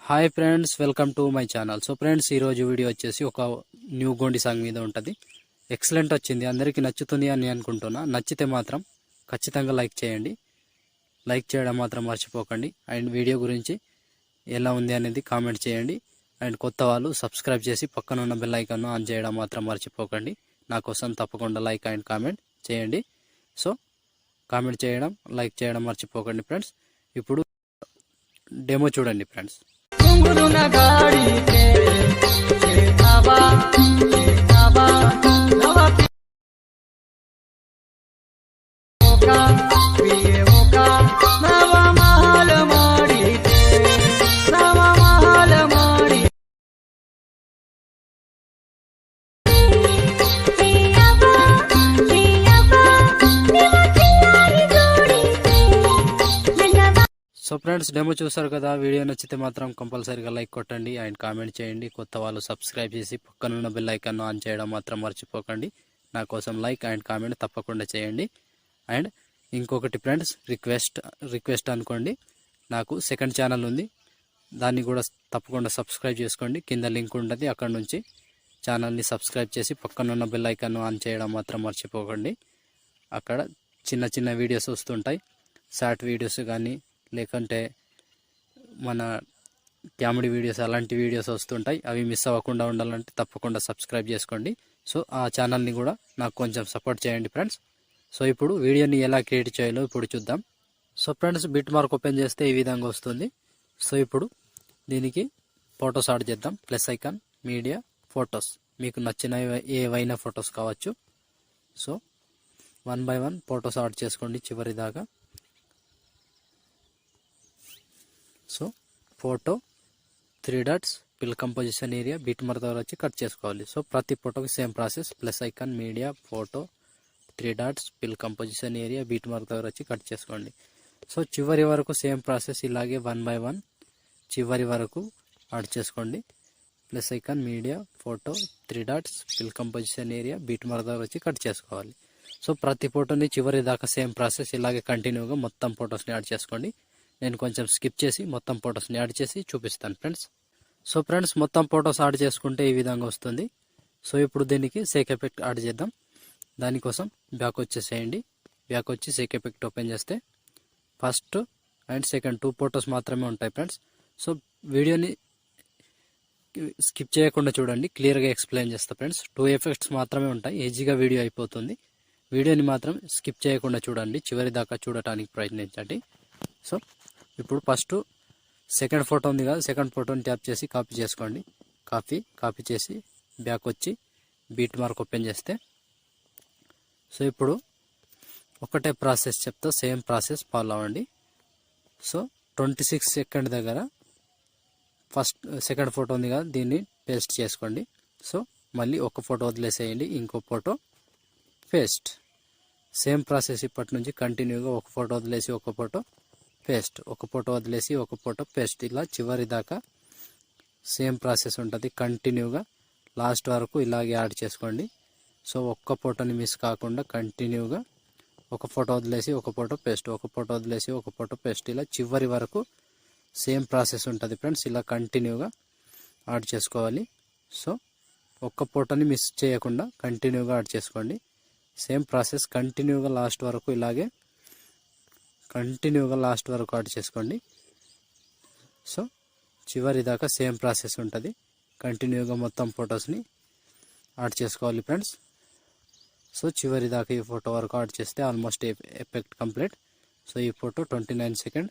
Hi friends, welcome to my channel. So friends, ఈరోజు video వచ్చేసి ఒక న్యూ గోండి సాంగ్ మీద ఉంటుంది. ఎక్సలెంట్ వచ్చింది, అందరికీ నచ్చుతుంది అని అనుకుంటున్నా. నచ్చితే మాత్రం ఖచ్చితంగా లైక్ చేయండి. లైక్ చేయడం మాత్రం మర్చిపోకండి. అండ్ వీడియో గురించి ఎలా ఉంది అనేది కామెంట్ చేయండి. అండ్ కొత్త వాళ్ళు సబ్స్క్రైబ్ చేసి పక్కన ఉన్న బెల్ ఐకాన్ను ఆన్ చేయడం మాత్రం మర్చిపోకండి. నా కోసం తప్పకుండా లైక్ అండ్ కామెంట్ చేయండి. సో కామెంట్ చేయడం, లైక్ చేయడం మర్చిపోకండి ఫ్రెండ్స్. ఇప్పుడు డెమో చూడండి ఫ్రెండ్స్. సో ఫ్రెండ్స్, డెమో చూసారు కదా. వీడియో నచ్చితే మాత్రం కంపల్సరీగా లైక్ కొట్టండి అండ్ కామెంట్ చేయండి. కొత్త వాళ్ళు సబ్స్క్రైబ్ చేసి పక్కనున్న బెల్ ఐకాన్ ఆన్ చేయడం మాత్రం మర్చిపోకండి. నా కోసం లైక్ అండ్ కామెంట్ తప్పకుండా చేయండి. అండ్ ఇంకొకటి ఫ్రెండ్స్, రిక్వెస్ట్ అనుకోండి, నాకు సెకండ్ ఛానల్ ఉంది, దాన్ని కూడా తప్పకుండా సబ్స్క్రైబ్ చేసుకోండి. కింద లింక్ ఉంటుంది, అక్కడ నుంచి ఛానల్ని సబ్స్క్రైబ్ చేసి పక్కనున్న బెల్ ఐకాన్ ఆన్ చేయడం మాత్రం మర్చిపోకండి. అక్కడ చిన్న చిన్న వీడియోస్ వస్తుంటాయి, షార్ట్ వీడియోస్ కానీ లేకుంటే మన కామెడీ వీడియోస్, అలాంటి వీడియోస్ వస్తుంటాయి. అవి మిస్ అవ్వకుండా ఉండాలంటే తప్పకుండా సబ్స్క్రైబ్ చేసుకోండి. సో ఆ ఛానల్ని కూడా నాకు కొంచెం సపోర్ట్ చేయండి ఫ్రెండ్స్. సో ఇప్పుడు వీడియోని ఎలా క్రియేట్ చేయాలో ఇప్పుడు చూద్దాం. So friends, bit mark open చేస్తే ఈ విధంగా వస్తుంది. సో ఇప్పుడు దీనికి ఫొటోస్ యాడ్ చేద్దాం. ప్లస్ ఐకాన్, మీడియా, ఫొటోస్, మీకు నచ్చిన ఏవైనా ఫొటోస్ కావచ్చు. సో 1 by 1 ఫొటోస్ యాడ్ చేసుకోండి చివరి దాకా. సో ఫోటో 3 డాట్స్, పిల్ కంపోజిషన్ ఏరియా, బిట్ మార్క్ దగ్గర వచ్చి కట్ చేసుకోవాలి. సో ప్రతి ఫోటోకి same process. Plus icon, media, photo, 3 dots, పిల్ కంపోజిషన్ ఏరియా, బిట్ మార్క్ దగ్గర వచ్చి కట్ చేసుకోండి. సో చివరి వరకు సేమ్ ప్రాసెస్, ఇలాగే 1 by 1 చివరి వరకు యాడ్ చేసుకోండి. Plus icon, media, photo, 3 dots, పిల్ కంపోజిషన్ ఏరియా, బిట్ మార్క్ దగ్గర వచ్చి కట్ చేసుకోవాలి. సో ప్రతి ఫోటోని చివరి దాకా సేమ్ ప్రాసెస్, ఇలాగే కంటిన్యూగా మొత్తం ఫొటోస్ని యాడ్ చేసుకోండి. నేను కొంచెం స్కిప్ చేసి మొత్తం ఫొటోస్ని యాడ్ చేసి చూపిస్తాను ఫ్రెండ్స్. సో ఫ్రెండ్స్, మొత్తం ఫొటోస్ యాడ్ చేసుకుంటే ఈ విధంగా వస్తుంది. సో ఇప్పుడు దీనికి షేక్ ఎఫెక్ట్ యాడ్ చేద్దాం. దానికోసం బ్యాక్ వచ్చేసేయండి. బ్యాక్ వచ్చి షేక్ ఎఫెక్ట్ ఓపెన్ చేస్తే ఫస్ట్ అండ్ సెకండ్ 2 ఫొటోస్ మాత్రమే ఉంటాయి ఫ్రెండ్స్. సో వీడియోని స్కిప్ చేయకుండా చూడండి, క్లియర్గా ఎక్స్ప్లెయిన్ చేస్తా ఫ్రెండ్స్. 2 ఎఫెక్ట్స్ మాత్రమే ఉంటాయి, ఈజీగా వీడియో అయిపోతుంది. వీడియోని మాత్రం స్కిప్ చేయకుండా చూడండి, చివరి దాకా చూడటానికి ప్రయత్నించండి. సో ఇప్పుడు ఫస్ట్ సెకండ్ ఫోటో ఉంది కదా, సెకండ్ ఫోటోని ట్యాప్ చేసి కాపీ చేసుకోండి. కాపీ చేసి బ్యాక్ వచ్చి బీట్ మార్క్ ఓపెన్ చేస్తే, సో ఇప్పుడు ఒకటే ప్రాసెస్ చెప్తా, సేమ్ ప్రాసెస్ ఫాలో అవ్వండి. సో 26 సెకండ్ దగ్గర సెకండ్ ఫోటో ఉంది కదా, దీన్ని పేస్ట్ చేసుకోండి. సో మళ్ళీ ఒక ఫోటో వదిలేసేయండి, ఇంకో ఫోటో పేస్ట్. సేమ్ ప్రాసెస్ ఇప్పటి నుంచి కంటిన్యూగా ఒక ఫోటో వదిలేసి ఒక ఫోటో పేస్ట్, ఒక ఫోటో వదిలేసి ఒక ఫోటో పేస్ట్, ఇలా చివరి దాకా సేమ్ ప్రాసెస్ ఉంటుంది కంటిన్యూగా. లాస్ట్ వరకు ఇలాగే యాడ్ చేసుకోండి. సో ఒక్క ఫోటోని మిస్ కాకుండా కంటిన్యూగా ఒక ఫోటో వదిలేసి ఒక ఫోటో పేస్ట్, ఒక ఫోటో వదిలేసి ఒక ఫోటో పేస్ట్, ఇలా చివరి వరకు సేమ్ ప్రాసెస్ ఉంటుంది ఫ్రెండ్స్. ఇలా కంటిన్యూగా యాడ్ చేసుకోవాలి. సో ఒక్క ఫోటోని మిస్ చేయకుండా కంటిన్యూగా యాడ్ చేసుకోండి. సేమ్ ప్రాసెస్ కంటిన్యూగా లాస్ట్ వరకు ఇలాగే లాస్ట్ వరకు యాడ్ చేసుకోండి. సో చివరి దాకా సేమ్ ప్రాసెస్ ఉంటుంది, కంటిన్యూగా మొత్తం ఫొటోస్ని యాడ్ చేసుకోవాలి ఫ్రెండ్స్. సో చివరి దాకా ఈ ఫోటో వరకు యాడ్ చేస్తే ఆల్మోస్ట్ ఎఫెక్ట్ కంప్లీట్. సో ఈ ఫోటో 29 సెకండ్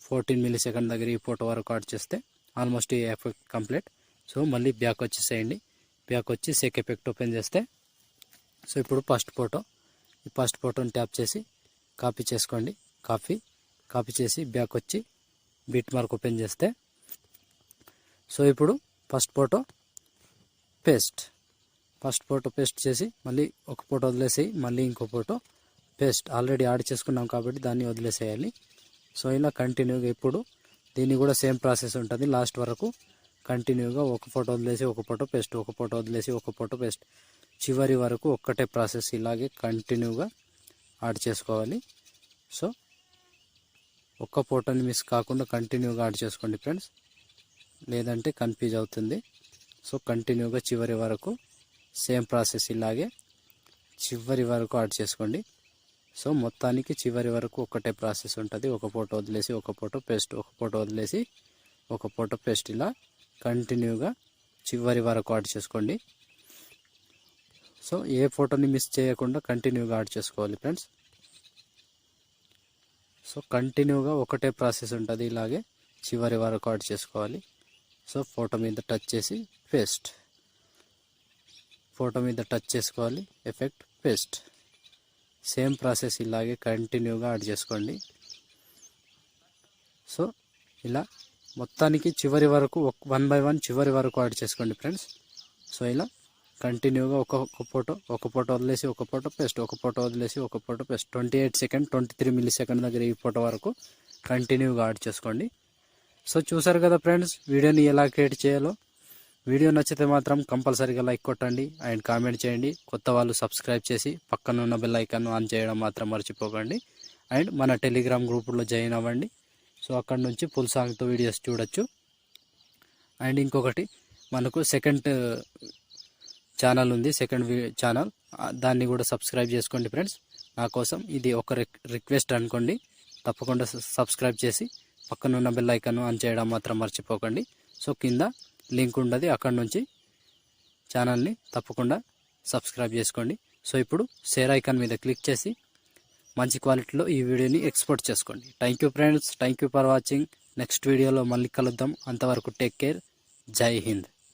14 మిల్లీ సెకండ్ దగ్గర ఈ ఫోటో వరకు యాడ్ చేస్తే ఆల్మోస్ట్ ఈ ఎఫెక్ట్ కంప్లీట్. సో మళ్ళీ బ్యాక్ వచ్చేసేయండి. బ్యాక్ వచ్చి షేక్ ఎఫెక్ట్ ఓపెన్ చేస్తే, సో ఇప్పుడు ఈ ఫస్ట్ ఫోటోని ట్యాప్ చేసి కాపీ చేసుకోండి. కాపీ చేసి బ్యాక్ వచ్చి బీట్ మార్క్ ఓపెన్ చేస్తే, సో ఇప్పుడు ఫస్ట్ ఫోటో పేస్ట్ చేసి మళ్ళీ ఒక ఫోటో వదిలేసి మళ్ళీ ఇంకో ఫోటో పేస్ట్. ఆల్రెడీ యాడ్ చేసుకున్నాం కాబట్టి దాన్ని వదిలేసేయాలి. సో ఇలా కంటిన్యూగా ఇప్పుడు దీన్ని కూడా సేమ్ ప్రాసెస్ ఉంటుంది. లాస్ట్ వరకు కంటిన్యూగా ఒక ఫోటో వదిలేసి ఒక ఫోటో పేస్ట్, ఒక ఫోటో వదిలేసి ఒక ఫోటో పేస్ట్, చివరి వరకు ఒక్కటే ప్రాసెస్ ఇలాగే కంటిన్యూగా యాడ్ చేసుకోవాలి. సో ఒక్క ఫోటోని మిస్ కాకుండా కంటిన్యూగా యాడ్ చేసుకోండి ఫ్రెండ్స్. లేదంటే కన్ఫ్యూజ్ అవుతుంది. సో కంటిన్యూగా చివరి వరకు సేమ్ ప్రాసెస్ ఇలాగే చివరి వరకు యాడ్ చేసుకోండి. సో మొత్తానికి చివరి వరకు ఒకటే ప్రాసెస్ ఉంటుంది. ఒక ఫోటో వదిలేసి ఒక ఫోటో పేస్ట్, ఒక ఫోటో వదిలేసి ఒక ఫోటో పేస్ట్, ఇలా కంటిన్యూగా చివరి వరకు యాడ్ చేసుకోండి. సో ఏ ఫోటోని మిస్ చేయకుండా కంటిన్యూగా యాడ్ చేసుకోవాలి ఫ్రెండ్స్. సో కంటిన్యూగా ఒకటే ప్రాసెస్ ఉంటుంది, ఇలాగే చివరి వరకు యాడ్ చేసుకోవాలి. సో ఫోటో మీద టచ్ చేసి పేస్ట్, ఫోటో మీద టచ్ చేసుకోవాలి, ఎఫెక్ట్, పేస్ట్. సేమ్ ప్రాసెస్ ఇలాగే కంటిన్యూగా యాడ్ చేసుకోండి. సో ఇలా మొత్తానికి చివరి వరకు 1 by 1 చివరి వరకు యాడ్ చేసుకోండి ఫ్రెండ్స్. సో ఇలా కంటిన్యూగా ఒక ఫోటో వదిలేసి ఒక ఫోటో పేస్ట్, ఒక ఫోటో వదిలేసి ఒక photo paste. 28 second 23 millisecond దగ్గర ఈ ఫోటో వరకు కంటిన్యూగా యాడ్ చేసుకోండి. సో చూసారు కదా ఫ్రెండ్స్ వీడియోని ఎలా క్రియేట్ చేయాలో. వీడియో నచ్చితే మాత్రం కంపల్సరీగా లైక్ కొట్టండి అండ్ కామెంట్ చేయండి. కొత్త వాళ్ళు సబ్స్క్రైబ్ చేసి పక్కన ఉన్న బెల్ ఐకాన్ ఆన్ చేయడం మాత్రం మర్చిపోకండి. అండ్ మన టెలిగ్రామ్ గ్రూపులో జాయిన్ అవ్వండి. సో అక్కడ నుంచి ఫుల్ సాంగ్తో వీడియోస్ చూడొచ్చు. అండ్ ఇంకొకటి, మనకు సెకండ్ ఛానల్ ఉంది, సెకండ్ ఛానల్, దాన్ని కూడా సబ్స్క్రైబ్ చేసుకోండి ఫ్రెండ్స్. నా కోసం ఇది ఒక రిక్వెస్ట్ అనుకోండి. తప్పకుండా సబ్స్క్రైబ్ చేసి పక్కన ఉన్న బెల్ ఐకాన్ ఆన్ చేయడం మాత్రం మర్చిపోకండి. సో కింద లింక్ ఉండదు, అక్కడ నుంచి ఛానల్ని తప్పకుండా సబ్స్క్రైబ్ చేసుకోండి. సో ఇప్పుడు షేర్ ఐకాన్ మీద క్లిక్ చేసి మంచి క్వాలిటీలో ఈ వీడియోని ఎక్స్పోర్ట్ చేసుకోండి. Thank you friends, thank you for watching. Next వీడియోలో మళ్ళీ కలుద్దాం. అంతవరకు టేక్ కేర్. జై హింద్.